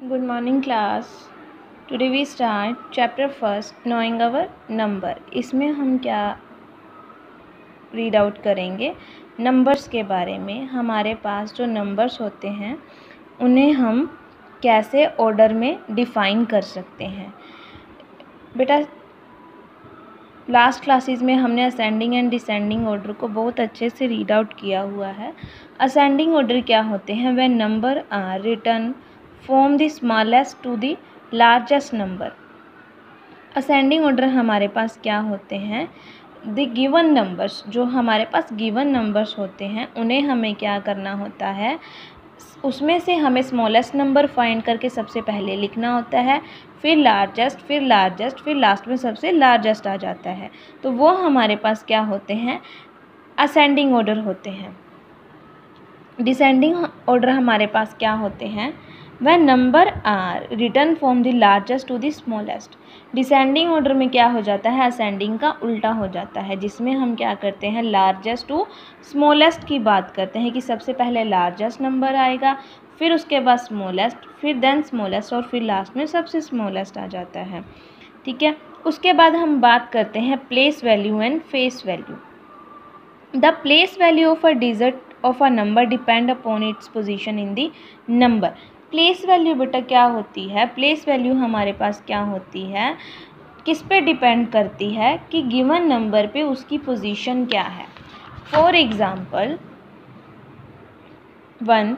Good morning class. Today we start chapter first knowing our number. इसमें हम क्या read out करेंगे? Numbers के बारे में। हमारे पास जो नंबर्स होते हैं उन्हें हम कैसे ऑर्डर में डिफ़ाइन कर सकते हैं। बेटा लास्ट क्लासेस में हमने असेंडिंग एंड डिसेंडिंग ऑर्डर को बहुत अच्छे से रीड आउट किया हुआ है। असेंडिंग ऑर्डर क्या होते हैं? When number are written from the smallest to the largest number. Ascending order हमारे पास क्या होते हैं? द गिवन नंबर्स, जो हमारे पास गिवन नंबर्स होते हैं उन्हें हमें क्या करना होता है, उसमें से हमें स्मॉलेस्ट नंबर फाइंड करके सबसे पहले लिखना होता है, फिर लार्जेस्ट, फिर लास्ट में सबसे लार्जेस्ट आ जाता है। तो वो हमारे पास क्या होते हैं? असेंडिंग ऑर्डर होते हैं। डिसेंडिंग ऑर्डर हमारे पास क्या होते हैं? When number are written from the largest to the smallest. Descending order में क्या हो जाता है? असेंडिंग का उल्टा हो जाता है, जिसमें हम क्या करते हैं, लार्जेस्ट टू स्मॉलेस्ट की बात करते हैं कि सबसे पहले लार्जेस्ट नंबर आएगा, फिर उसके बाद स्मॉलेस्ट, फिर देन स्मॉलेस्ट और फिर लास्ट में सबसे स्मॉलेस्ट आ जाता है। ठीक है। उसके बाद हम बात करते हैं place value and face value. The place value of a digit of a number depend upon its position in the number. Place value बेटा क्या होती है? प्लेस वैल्यू हमारे पास क्या होती है, किस पे डिपेंड करती है कि गिवन नंबर पे उसकी पोजीशन क्या है। For example 1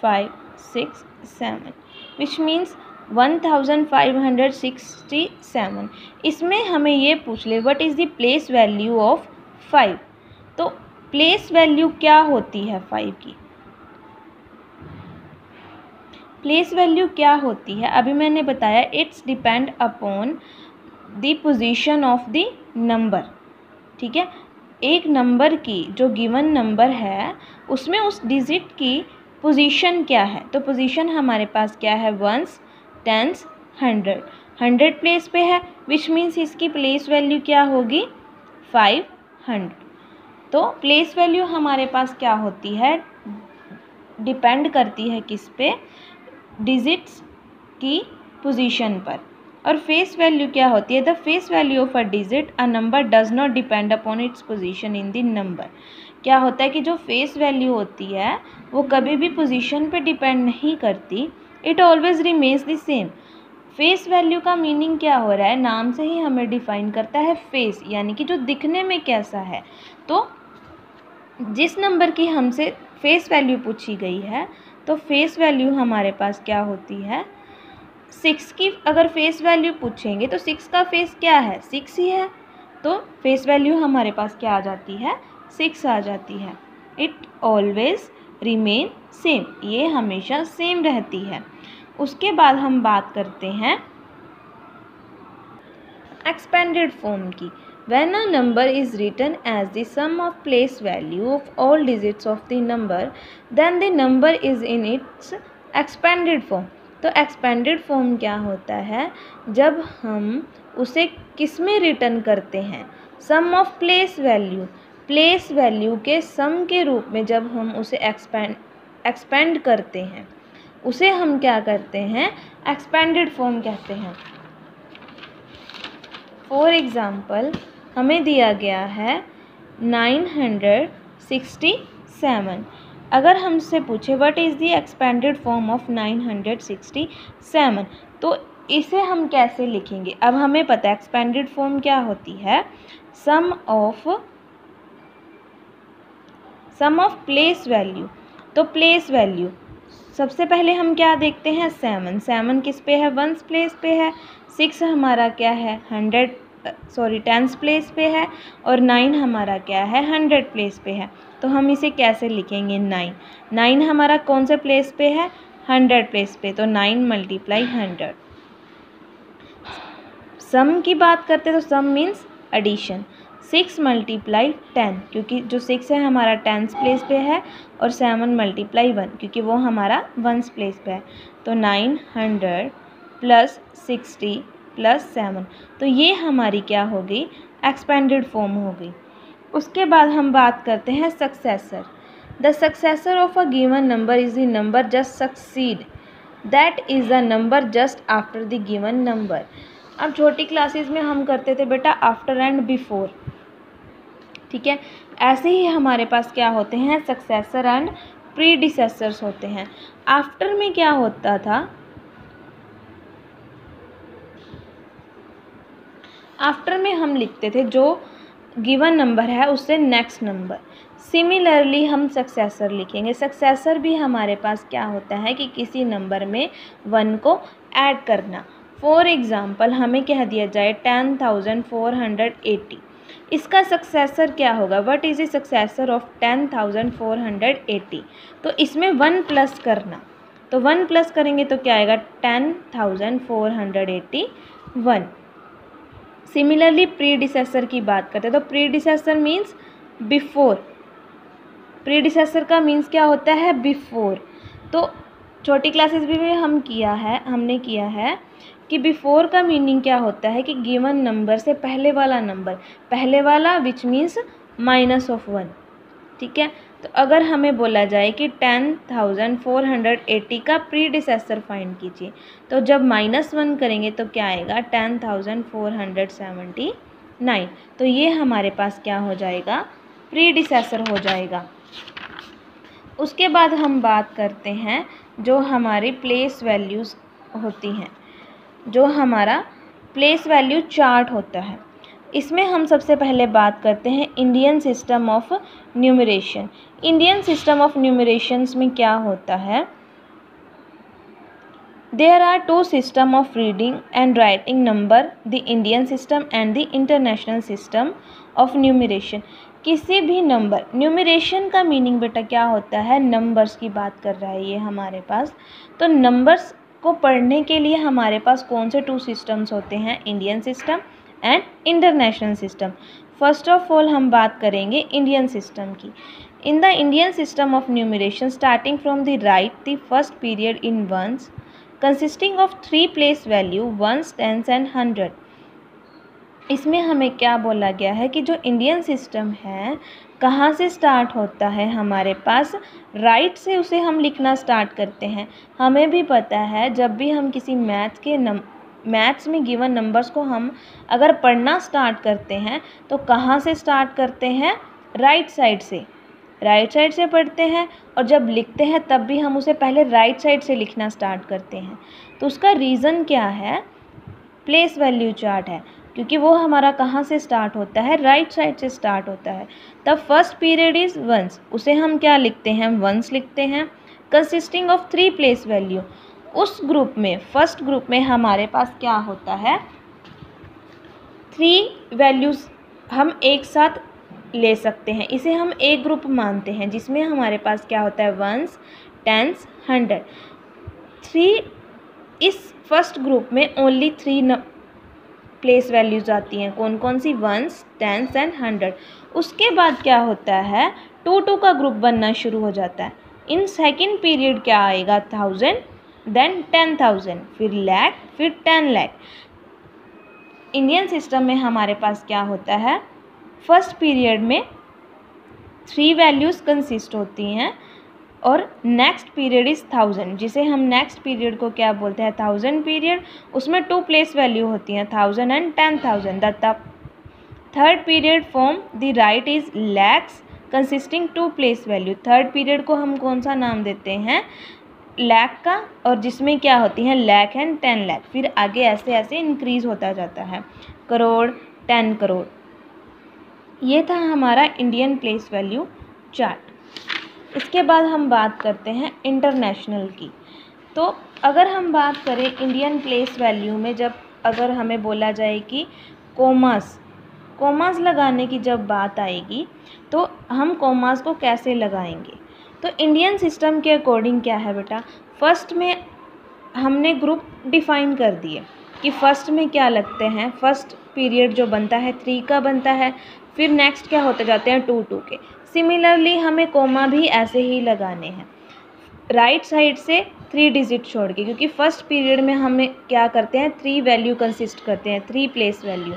5 6 7 which means 1567। इसमें हमें ये पूछ ले what is the place value of 5। तो प्लेस वैल्यू क्या होती है 5 की? प्लेस वैल्यू क्या होती है? अभी मैंने बताया it's depend upon the position of the number. ठीक है। एक नंबर की जो गिवन नंबर है उसमें उस डिजिट की पोजीशन क्या है? तो पोजीशन हमारे पास क्या है? Once, tens, 100। 100 प्लेस पे है विच मीन्स इसकी प्लेस वैल्यू क्या होगी? 500। तो प्लेस वैल्यू हमारे पास क्या होती है? डिपेंड करती है किस पे? डिजिट्स की पोजीशन पर। और फेस वैल्यू क्या होती है? The face value of a digit a number does not depend upon its position in the number. क्या होता है कि जो फेस वैल्यू होती है वो कभी भी पोजीशन पे डिपेंड नहीं करती, it always remains the same. Face value का मीनिंग क्या हो रहा है? नाम से ही हमें डिफाइन करता है फेस, यानी कि जो दिखने में कैसा है। तो जिस नंबर की हमसे फेस वैल्यू पूछी गई है तो फेस वैल्यू हमारे पास क्या होती है? 6 की अगर फेस वैल्यू पूछेंगे तो 6 का फेस क्या है? 6 ही है। तो फेस वैल्यू हमारे पास क्या आ जाती है? 6 आ जाती है। इट ऑलवेज रिमेन सेम, ये हमेशा सेम रहती है। उसके बाद हम बात करते हैं एक्सपेंडेड फॉर्म की। When a number is written as the sum of place value of all digits of the number, then the number is in its expanded form. तो एक्सपेंडेड फॉर्म क्या होता है? जब हम उसे किस में रिटर्न करते हैं? Sum of place value, place value के सम के रूप में जब हम उसे एक्सपेंड करते हैं उसे हम क्या करते हैं? एक्सपेंडेड फॉर्म कहते हैं। फॉर एग्ज़ाम्पल हमें दिया गया है 967। अगर हमसे पूछे what is the expanded form of 967, तो इसे हम कैसे लिखेंगे? अब हमें पता है एक्सपेंडेड फॉर्म क्या होती है? सम ऑफ प्लेस वैल्यू। तो प्लेस वैल्यू सबसे पहले हम क्या देखते हैं? 7 किस पे है? वंस प्लेस पे है। 6 हमारा क्या है? 10 प्लेस पे है। और 9 हमारा क्या है? 100 प्लेस पे है। तो हम इसे कैसे लिखेंगे? 9 हमारा कौन से प्लेस पे है? 100 प्लेस पे। तो 9 × 100। सम की बात करते तो सम मीन्स एडिशन। 6 × 10, क्योंकि जो 6 है हमारा 10th प्लेस पे है, और 7 × 1 क्योंकि वो हमारा 1st प्लेस पे है। तो 900 + 60 + 7, तो ये हमारी क्या हो गई? एक्सपेंडेड फॉर्म हो गई। उसके बाद हम बात करते हैं successor. The successor of a given number is the number just succeed that is the number just after the given number. अब छोटी क्लासेस में हम करते थे बेटा आफ्टर एंड बिफोर, ठीक है। ऐसे ही हमारे पास क्या होते हैं, सक्सेसर एंड प्रीडिसेसर्स होते हैं। आफ्टर में क्या होता था, आफ्टर में हम लिखते थे जो गिवन नंबर है उससे नेक्स्ट नंबर। सिमिलरली हम सक्सेसर लिखेंगे। सक्सेसर भी हमारे पास क्या होता है कि किसी नंबर में 1 को ऐड करना। फॉर एग्ज़ाम्पल हमें कह दिया जाए 10,480, इसका सक्सेसर क्या होगा, what is the successor of 10,480, तो इसमें 1 प्लस करना। तो 1 प्लस करेंगे तो क्या आएगा, 10,481। सिमिलरली प्रीडिसेसर की बात करते हैं तो प्रीडिसेसर मीन्स बिफोर, प्रीडिसेसर का मीन्स क्या होता है, बिफोर। तो छोटी क्लासेस में हमने किया है कि बिफोर का मीनिंग क्या होता है कि गिवन नंबर से पहले वाला नंबर, पहले वाला विच मीन्स माइनस ऑफ 1, ठीक है। तो अगर हमें बोला जाए कि 10,480 का प्रीडिसेसर फाइंड कीजिए, तो जब -1 करेंगे तो क्या आएगा, 10,479। तो ये हमारे पास क्या हो जाएगा, प्रीडिसेसर हो जाएगा। उसके बाद हम बात करते हैं जो हमारी प्लेस वैल्यूज़ होती हैं, जो हमारा प्लेस वैल्यू चार्ट होता है। इसमें हम सबसे पहले बात करते हैं Indian system of numeration. Indian system of numerations में क्या होता है, there are 2 system of reading and writing number, the Indian system and the international system of numeration. किसी भी नंबर, न्यूमरेशन का मीनिंग बेटा क्या होता है, नंबर्स की बात कर रहा है ये हमारे पास। तो नंबर्स को पढ़ने के लिए हमारे पास कौन से 2 सिस्टम्स होते हैं, Indian system and international system. First of all हम बात करेंगे इंडियन सिस्टम की। In the Indian system of numeration starting from the right the first period in ones consisting of 3 place value, ones, tens and 100। इसमें हमें क्या बोला गया है कि जो इंडियन सिस्टम है कहाँ से स्टार्ट होता है, हमारे पास राइट से उसे हम लिखना स्टार्ट करते हैं। हमें भी पता है जब भी हम किसी मैथ्स में गिवन नंबर्स को हम अगर पढ़ना स्टार्ट करते हैं तो कहाँ से स्टार्ट करते हैं, राइट साइड से, राइट साइड से पढ़ते हैं। और जब लिखते हैं तब भी हम उसे पहले राइट साइड से लिखना स्टार्ट करते हैं। तो उसका रीज़न क्या है, प्लेस वैल्यू चार्ट है, क्योंकि वो हमारा कहाँ से स्टार्ट होता है, राइट साइड से स्टार्ट होता है। तब फर्स्ट पीरियड इज़ वंस, उसे हम क्या लिखते हैं, वंस लिखते हैं। कंसिस्टिंग ऑफ 3 प्लेस वैल्यू, उस ग्रुप में, फर्स्ट ग्रुप में हमारे पास क्या होता है, 3 वैल्यूज़ हम एक साथ ले सकते हैं। इसे हम एक ग्रुप मानते हैं जिसमें हमारे पास क्या होता है, वंस, टेंस, 100। 3 इस फर्स्ट ग्रुप में ओनली 3 प्लेस वैल्यूज़ आती हैं, कौन कौन सी, वंस, टेंस एंड 100। उसके बाद क्या होता है, 2 का ग्रुप बनना शुरू हो जाता है। इन सेकेंड पीरियड क्या आएगा, 1000, देन 10,000, फिर लाख, फिर 10 लाख। इंडियन सिस्टम में हमारे पास क्या होता है, फर्स्ट पीरियड में 3 वैल्यूज़ कंसिस्ट होती हैं और नेक्स्ट पीरियड इज़ 1000, जिसे हम नेक्स्ट पीरियड को क्या बोलते हैं, 1000 पीरियड। उसमें 2 प्लेस वैल्यू होती हैं, 1000 and 10,000। The third period form the right is lakhs consisting 2 place value. Third period को हम कौन सा नाम देते हैं, लाख का, और जिसमें क्या होती हैं, लाख एंड 10 लाख। फिर आगे ऐसे ऐसे इंक्रीज़ होता जाता है, करोड़, 10 करोड़। ये था हमारा इंडियन प्लेस वैल्यू चार्ट। इसके बाद हम बात करते हैं इंटरनेशनल की। तो अगर हम बात करें इंडियन प्लेस वैल्यू में, जब अगर हमें बोला जाए कि कोमास लगाने की जब बात आएगी तो हम कोमास को कैसे लगाएंगे। तो इंडियन सिस्टम के अकॉर्डिंग क्या है बेटा, फर्स्ट में हमने ग्रुप डिफाइन कर दिए कि फर्स्ट में क्या लगते हैं, फर्स्ट पीरियड जो बनता है 3 का बनता है, फिर नेक्स्ट क्या होते जाते हैं 2 के। सिमिलरली हमें कोमा भी ऐसे ही लगाने हैं, राइट साइड से 3 डिजिट छोड़ के, क्योंकि फर्स्ट पीरियड में हमें क्या करते हैं, 3 वैल्यू कंसिस्ट करते हैं, 3 प्लेस वैल्यू।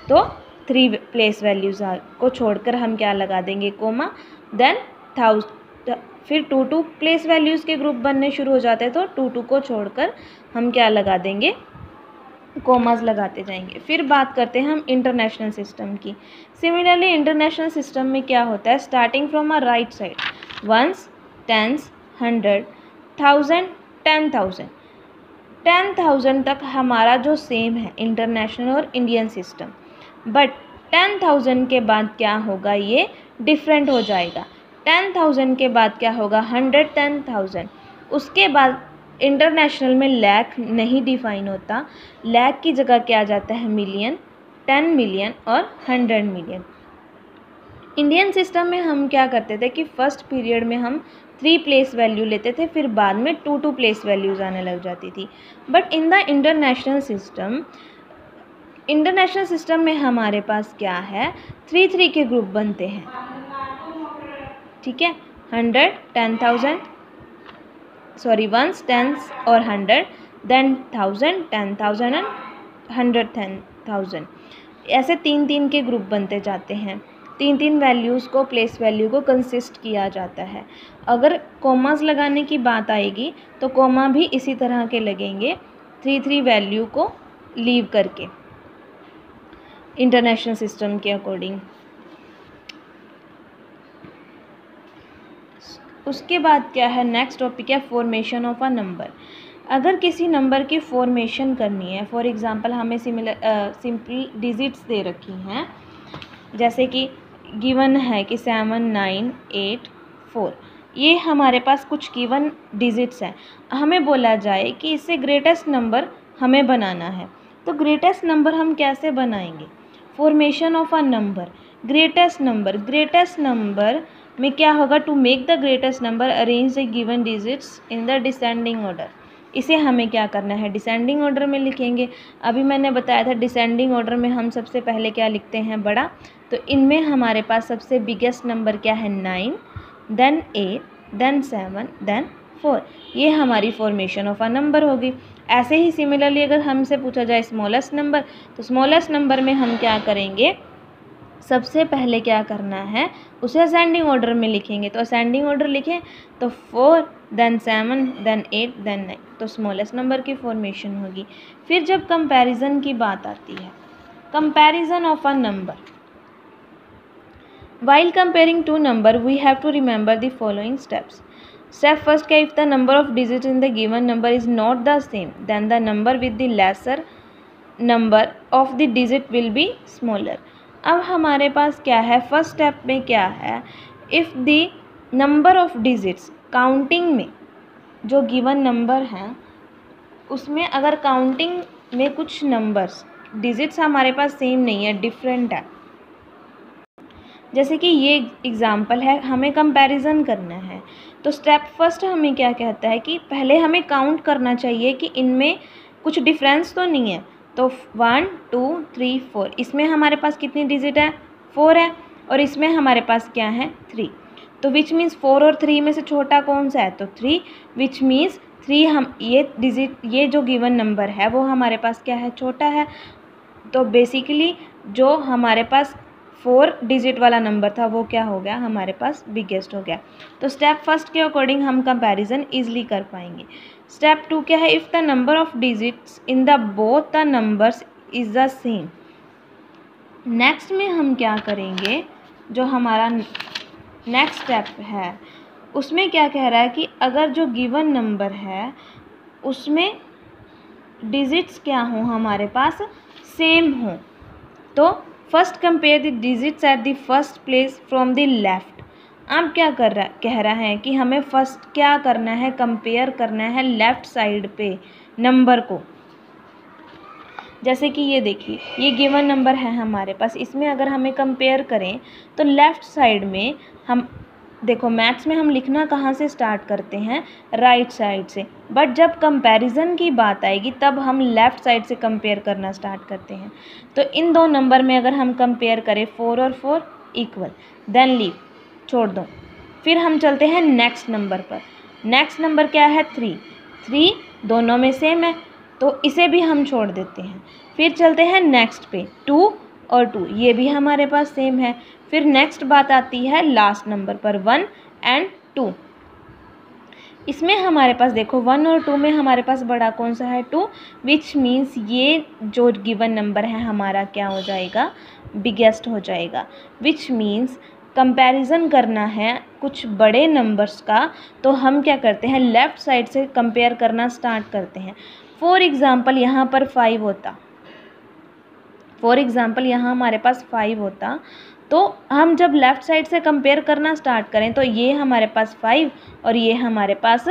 तो 3 प्लेस वैल्यूज़ को छोड़कर हम क्या लगा देंगे, कोमा। देन फिर 2 प्लेस वैल्यूज़ के ग्रुप बनने शुरू हो जाते हैं, तो 2 को छोड़कर हम क्या लगा देंगे, कॉमास लगाते जाएंगे। फिर बात करते हैं हम इंटरनेशनल सिस्टम की। सिमिलरली इंटरनेशनल सिस्टम में क्या होता है, starting from a right side, ones, tens, 100, 1000, 10,000, 10,000 तक हमारा जो सेम है इंटरनेशनल और इंडियन सिस्टम। बट 10,000 के बाद क्या होगा, ये डिफरेंट हो जाएगा। 10,000 के बाद क्या होगा, 110,000। उसके बाद इंटरनेशनल में लाख नहीं डिफाइन होता, लाख की जगह क्या आ जाता है, मिलियन, 10 मिलियन और 100 मिलियन। इंडियन सिस्टम में हम क्या करते थे कि फर्स्ट पीरियड में हम 3 प्लेस वैल्यू लेते थे, फिर बाद में 2 प्लेस वैल्यूज़ आने लग जाती थी। But in the international system में हमारे पास क्या है, 3 के ग्रुप बनते हैं, ठीक है, 100, 10,000, सॉरी वंस, टेंस और 100, देन 1000, 10,000 एंड 110,000। ऐसे 3 के ग्रुप बनते जाते हैं। 3 वैल्यूज़ को, प्लेस वैल्यू को कंसिस्ट किया जाता है। अगर कॉमास लगाने की बात आएगी तो कॉमा भी इसी तरह के लगेंगे, 3 वैल्यू को लीव करके इंटरनेशनल सिस्टम के अकॉर्डिंग। उसके बाद क्या है, नेक्स्ट टॉपिक है फॉर्मेशन ऑफ अ नंबर। अगर किसी नंबर की फॉर्मेशन करनी है, फॉर एग्जांपल हमें सिंपल डिजिट्स दे रखी हैं, जैसे कि गिवन है कि 7, 9, 8, 4, ये हमारे पास कुछ गिवन डिजिट्स हैं। हमें बोला जाए कि इससे ग्रेटेस्ट नंबर हमें बनाना है, तो ग्रेटेस्ट नंबर हम कैसे बनाएंगे, formation of a number, greatest number में क्या होगा, to make the greatest number arrange the given digits in the descending order. इसे हमें क्या करना है, डिसेंडिंग ऑर्डर में लिखेंगे। अभी मैंने बताया था डिसेंडिंग ऑर्डर में हम सबसे पहले क्या लिखते हैं, बड़ा। तो इनमें हमारे पास सबसे बिगेस्ट नंबर क्या है, 9, देन 8, देन 7, देन 4। ये हमारी फॉर्मेशन ऑफ अ नंबर होगी। ऐसे ही सिमिलरली अगर हमसे पूछा जाए स्मॉलेस्ट नंबर, तो स्मॉलेस्ट नंबर में हम क्या करेंगे, सबसे पहले क्या करना है, उसे असेंडिंग ऑर्डर में लिखेंगे। तो असेंडिंग ऑर्डर लिखें तो 4, देन 7, देन 8, देन 9, तो स्मॉलेस्ट नंबर की फॉर्मेशन होगी। फिर जब कंपैरिजन की बात आती है, comparison of a number, while comparing two number we have to remember the following steps. Step first क्या, if the number of digit in the given number is not the same then the number with the lesser number of the digit will be smaller. अब हमारे पास क्या है, first step में क्या है, if the number of digits, counting में जो गिवन नंबर हैं उसमें अगर काउंटिंग में कुछ नंबर्स, डिजिट्स हमारे पास सेम नहीं है, डिफरेंट है, जैसे कि ये एग्ज़ाम्पल है, हमें कंपैरिजन करना है, तो स्टेप फर्स्ट हमें क्या कहता है कि पहले हमें काउंट करना चाहिए कि इनमें कुछ डिफरेंस तो नहीं है। तो 1, 2, 3, 4, इसमें हमारे पास कितनी डिजिट है, 4 है, और इसमें हमारे पास क्या है, 3। तो विच मीन्स 4 और 3 में से छोटा कौन सा है, तो 3, विच मीन्स 3 हम ये डिजिट, ये जो गिवन नंबर है वो हमारे पास क्या है, छोटा है। तो बेसिकली जो हमारे पास 4 डिजिट वाला नंबर था वो क्या हो गया, हमारे पास बिगेस्ट हो गया। तो स्टेप फर्स्ट के अकॉर्डिंग हम कंपैरिजन ईजिली कर पाएंगे। स्टेप 2 क्या है, if the number of digits in the both the numbers is the same. Next में हम क्या करेंगे, जो हमारा नेक्स्ट स्टेप है उसमें क्या कह रहा है कि अगर जो गिवन नंबर है उसमें डिजिट्स क्या हों, हमारे पास सेम हों, तो first compare the digits at the first place from the left. अब क्या कह रहा है कि हमें फर्स्ट क्या करना है, कंपेयर करना है लेफ़्ट साइड पे नंबर को। जैसे कि ये देखिए, ये गिवन नंबर है हमारे पास, इसमें अगर हमें कंपेयर करें तो लेफ़्ट साइड में हम देखो, मैथ्स में हम लिखना कहाँ से स्टार्ट करते हैं, राइट साइड से, बट जब कंपैरिजन की बात आएगी तब हम लेफ़्ट साइड से कंपेयर करना स्टार्ट करते हैं। तो इन दो नंबर में अगर हम कंपेयर करें 4 और 4 इक्वल, देन लीव, छोड़ दो। फिर हम चलते हैं नेक्स्ट नंबर पर। नेक्स्ट नंबर क्या है, 3 दोनों में सेम है तो इसे भी हम छोड़ देते हैं। फिर चलते हैं नेक्स्ट पे, 2 और 2 ये भी हमारे पास सेम है। फिर नेक्स्ट बात आती है लास्ट नंबर पर, 1 एंड 2, इसमें हमारे पास देखो 1 और 2 में हमारे पास बड़ा कौन सा है 2, विच मीन्स ये जो गिवन नंबर है हमारा क्या हो जाएगा, बिगेस्ट हो जाएगा। विच मीन्स कंपैरिजन करना है कुछ बड़े नंबर्स का, तो हम क्या करते हैं, लेफ़्ट साइड से कंपेयर करना स्टार्ट करते हैं। फॉर एग्ज़ाम्पल यहाँ पर 5 होता, फॉर एग्ज़ाम्पल यहाँ हमारे पास 5 होता, तो हम जब लेफ़्ट साइड से कंपेयर करना स्टार्ट करें तो ये हमारे पास 5 और ये हमारे पास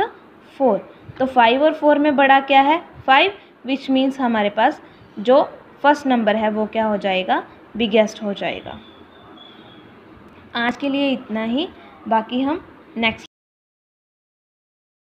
4, तो 5 और 4 में बड़ा क्या है 5, विच मीन्स हमारे पास जो फर्स्ट नंबर है वो क्या हो जाएगा, बिगेस्ट हो जाएगा। आज के लिए इतना ही, बाकी हम नेक्स्ट